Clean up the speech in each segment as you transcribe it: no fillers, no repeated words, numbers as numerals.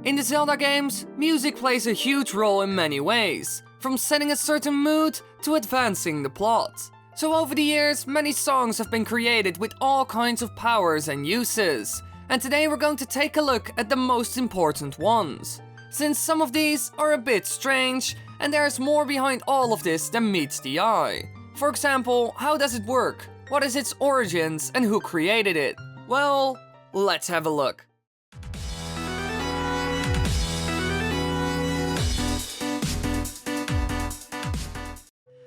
In the Zelda games, music plays a huge role in many ways, from setting a certain mood to advancing the plot. So over the years, many songs have been created with all kinds of powers and uses, and today we're going to take a look at the most important ones. Since some of these are a bit strange, and there's more behind all of this than meets the eye. For example, how does it work? What is its origins and who created it? Well, let's have a look.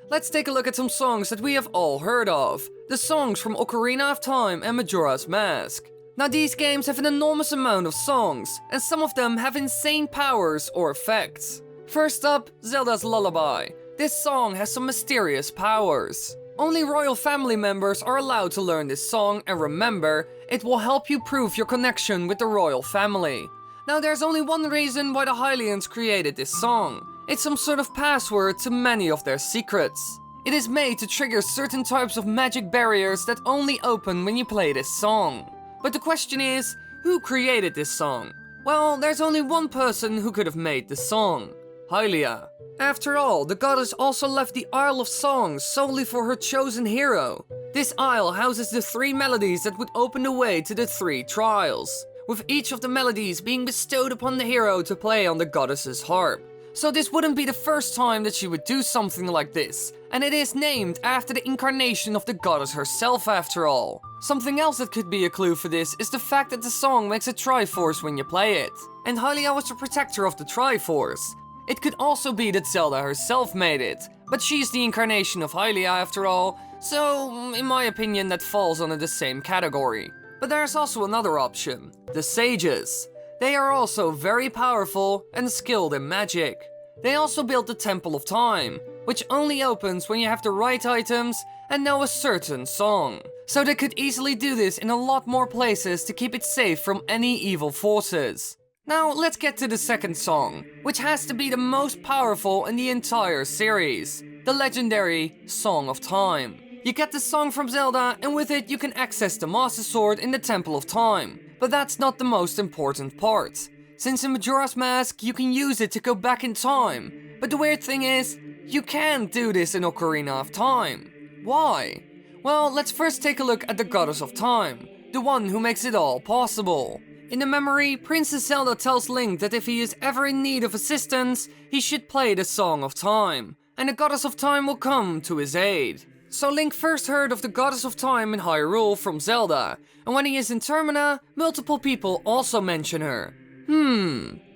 Let's take a look at some songs that we have all heard of. The songs from Ocarina of Time and Majora's Mask. Now these games have an enormous amount of songs, and some of them have insane powers or effects. First up, Zelda's Lullaby. This song has some mysterious powers. Only royal family members are allowed to learn this song, and remember, it will help you prove your connection with the royal family. Now there's only one reason why the Hylians created this song. It's some sort of password to many of their secrets. It is made to trigger certain types of magic barriers that only open when you play this song. But the question is, who created this song? Well, there's only one person who could have made the song. Hylia. After all, the goddess also left the Isle of Songs solely for her chosen hero. This isle houses the 3 melodies that would open the way to the 3 trials, with each of the melodies being bestowed upon the hero to play on the goddess's harp. So this wouldn't be the first time that she would do something like this, and it is named after the incarnation of the goddess herself after all. Something else that could be a clue for this is the fact that the song makes a Triforce when you play it, and Hylia was the protector of the Triforce. It could also be that Zelda herself made it, but she's the incarnation of Hylia after all, so in my opinion that falls under the same category. But there's also another option, the Sages. They are also very powerful and skilled in magic. They also built the Temple of Time, which only opens when you have the right items and know a certain song. So they could easily do this in a lot more places to keep it safe from any evil forces. Now let's get to the second song, which has to be the most powerful in the entire series, the legendary Song of Time. You get the song from Zelda, and with it you can access the Master Sword in the Temple of Time. But that's not the most important part. Since in Majora's Mask you can use it to go back in time, but the weird thing is, you can't do this in Ocarina of Time. Why? Well, let's first take a look at the Goddess of Time, the one who makes it all possible. In the memory, Princess Zelda tells Link that if he is ever in need of assistance, he should play the Song of Time, and the Goddess of Time will come to his aid. So Link first heard of the Goddess of Time in Hyrule from Zelda, and when he is in Termina, multiple people also mention her.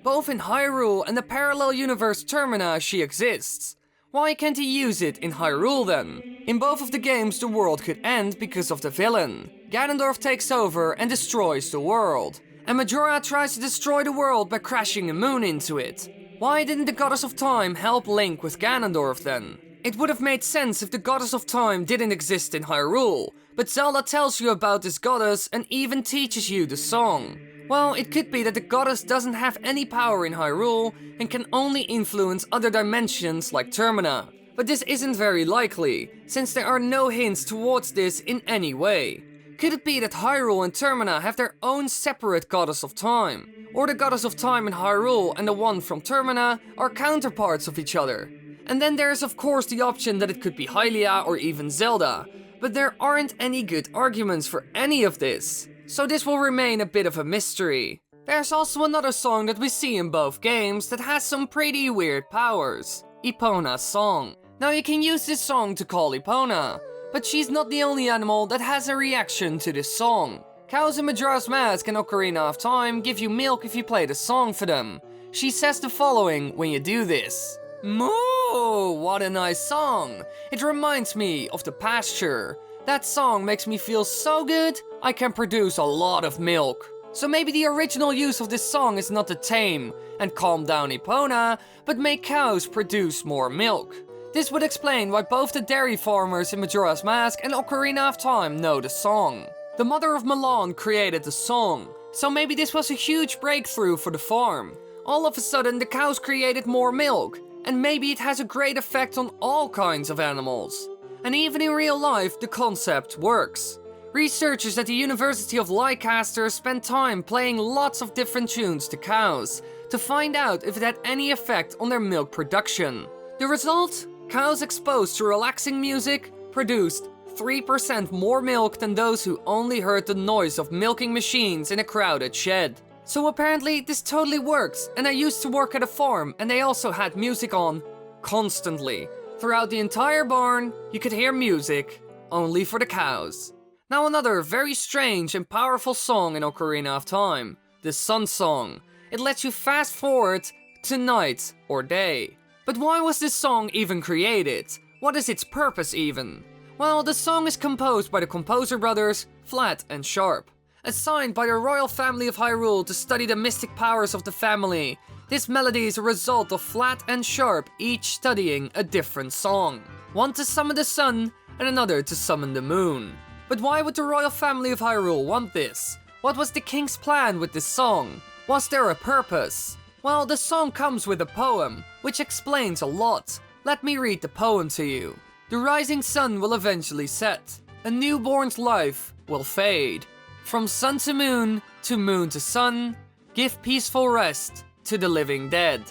Both in Hyrule and the parallel universe Termina she exists. Why can't he use it in Hyrule then? In both of the games the world could end because of the villain. Ganondorf takes over and destroys the world, and Majora tries to destroy the world by crashing a moon into it. Why didn't the Goddess of Time help Link with Ganondorf then? It would have made sense if the Goddess of Time didn't exist in Hyrule, but Zelda tells you about this goddess and even teaches you the song. Well, it could be that the goddess doesn't have any power in Hyrule and can only influence other dimensions like Termina. But this isn't very likely, since there are no hints towards this in any way. Could it be that Hyrule and Termina have their own separate Goddess of Time? Or the Goddess of Time in Hyrule and the one from Termina are counterparts of each other? And then there's of course the option that it could be Hylia or even Zelda, but there aren't any good arguments for any of this, so this will remain a bit of a mystery. There's also another song that we see in both games that has some pretty weird powers, Epona Song. Now you can use this song to call Epona, but she's not the only animal that has a reaction to this song. Cows in Majora's Mask and Ocarina of Time give you milk if you play the song for them. She says the following when you do this. Moo! What a nice song! It reminds me of the pasture. That song makes me feel so good, I can produce a lot of milk. So maybe the original use of this song is not to tame and calm down Epona, but make cows produce more milk. This would explain why both the dairy farmers in Majora's Mask and Ocarina of Time know the song. The mother of Milan created the song, so maybe this was a huge breakthrough for the farm. All of a sudden the cows created more milk, and maybe it has a great effect on all kinds of animals. And even in real life, the concept works. Researchers at the University of Leicester spent time playing lots of different tunes to cows, to find out if it had any effect on their milk production. The result? Cows exposed to relaxing music produced 3% more milk than those who only heard the noise of milking machines in a crowded shed. So apparently this totally works, and I used to work at a farm and they also had music on constantly. Throughout the entire barn, you could hear music, only for the cows. Now another very strange and powerful song in Ocarina of Time, the Sun Song. It lets you fast forward to night or day. But why was this song even created? What is its purpose even? Well, the song is composed by the composer brothers, Flat and Sharp. Assigned by the royal family of Hyrule to study the mystic powers of the family, this melody is a result of Flat and Sharp each studying a different song. One to summon the sun, and another to summon the moon. But why would the royal family of Hyrule want this? What was the king's plan with this song? Was there a purpose? Well, the song comes with a poem, which explains a lot. Let me read the poem to you. The rising sun will eventually set. A newborn's life will fade. From sun to sun, give peaceful rest to the living dead.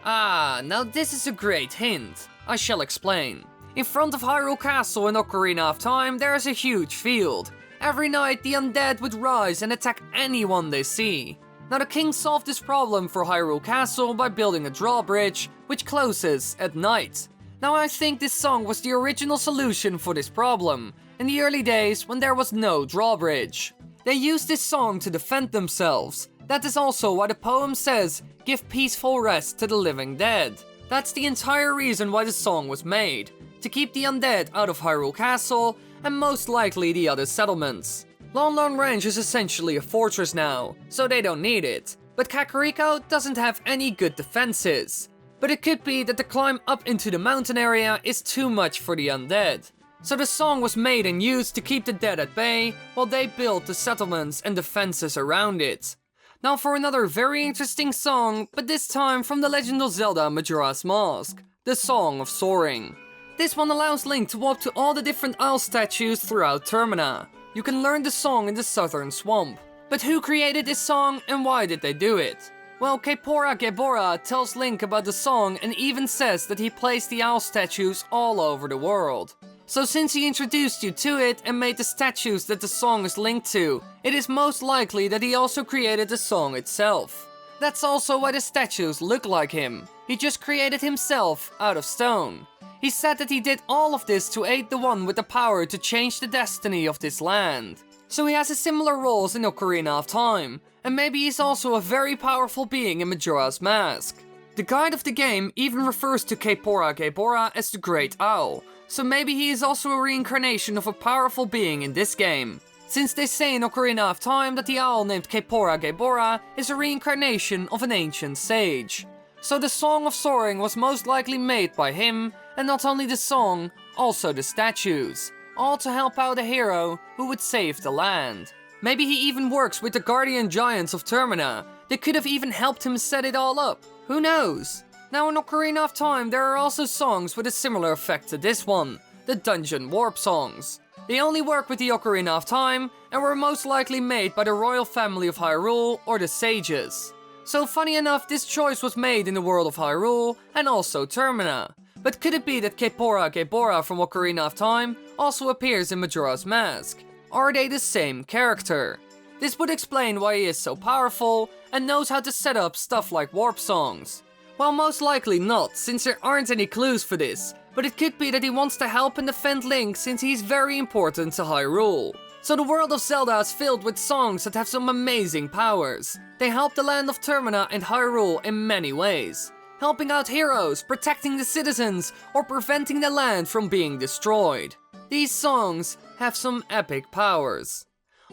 Ah, now this is a great hint. I shall explain. In front of Hyrule Castle in Ocarina of Time, there is a huge field. Every night, the undead would rise and attack anyone they see. Now, the king solved this problem for Hyrule Castle by building a drawbridge, which closes at night. Now, I think this song was the original solution for this problem, in the early days when there was no drawbridge. They used this song to defend themselves. That is also why the poem says, "Give peaceful rest to the living dead." That's the entire reason why the song was made. To keep the undead out of Hyrule Castle, and most likely the other settlements. Lon Lon Range is essentially a fortress now, so they don't need it. But Kakariko doesn't have any good defenses. But it could be that the climb up into the mountain area is too much for the undead. So the song was made and used to keep the dead at bay, while they built the settlements and defenses around it. Now for another very interesting song, but this time from the Legend of Zelda Majora's Mask, the Song of Soaring. This one allows Link to walk to all the different owl statues throughout Termina. You can learn the song in the southern swamp. But who created this song and why did they do it? Well, Epona Song tells Link about the song and even says that he placed the owl statues all over the world. So since he introduced you to it and made the statues that the song is linked to, it is most likely that he also created the song itself. That's also why the statues look like him. He just created himself out of stone. He said that he did all of this to aid the one with the power to change the destiny of this land. So he has a similar roles in Ocarina of Time, and maybe he's also a very powerful being in Majora's Mask. The guide of the game even refers to Epona as the Great Owl, so maybe he is also a reincarnation of a powerful being in this game. Since they say in Ocarina of Time that the owl named Epona is a reincarnation of an ancient sage. So the Song of Soaring was most likely made by him, and not only the song, also the statues. All to help out a hero who would save the land. Maybe he even works with the guardian giants of Termina. They could have even helped him set it all up. Who knows? Now in Ocarina of Time there are also songs with a similar effect to this one. The Dungeon Warp songs. They only work with the Ocarina of Time and were most likely made by the royal family of Hyrule or the sages. So funny enough, this choice was made in the world of Hyrule and also Termina. But could it be that Epona from Ocarina of Time also appears in Majora's Mask? Are they the same character? This would explain why he is so powerful and knows how to set up stuff like warp songs. Well, most likely not, since there aren't any clues for this, but it could be that he wants to help and defend Link since he's very important to Hyrule. So the world of Zelda is filled with songs that have some amazing powers. They help the land of Termina and Hyrule in many ways. Helping out heroes, protecting the citizens, or preventing the land from being destroyed. These songs have some epic powers.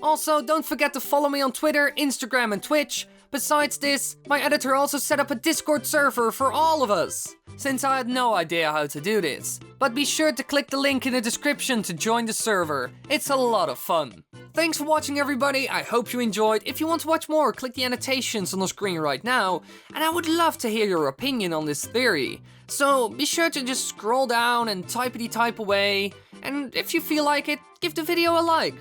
Also, don't forget to follow me on Twitter, Instagram and Twitch. Besides this, my editor also set up a Discord server for all of us, since I had no idea how to do this. But be sure to click the link in the description to join the server. It's a lot of fun. Thanks for watching everybody, I hope you enjoyed. If you want to watch more, click the annotations on the screen right now, and I would love to hear your opinion on this theory. So be sure to just scroll down and typey-type away, and if you feel like it, give the video a like.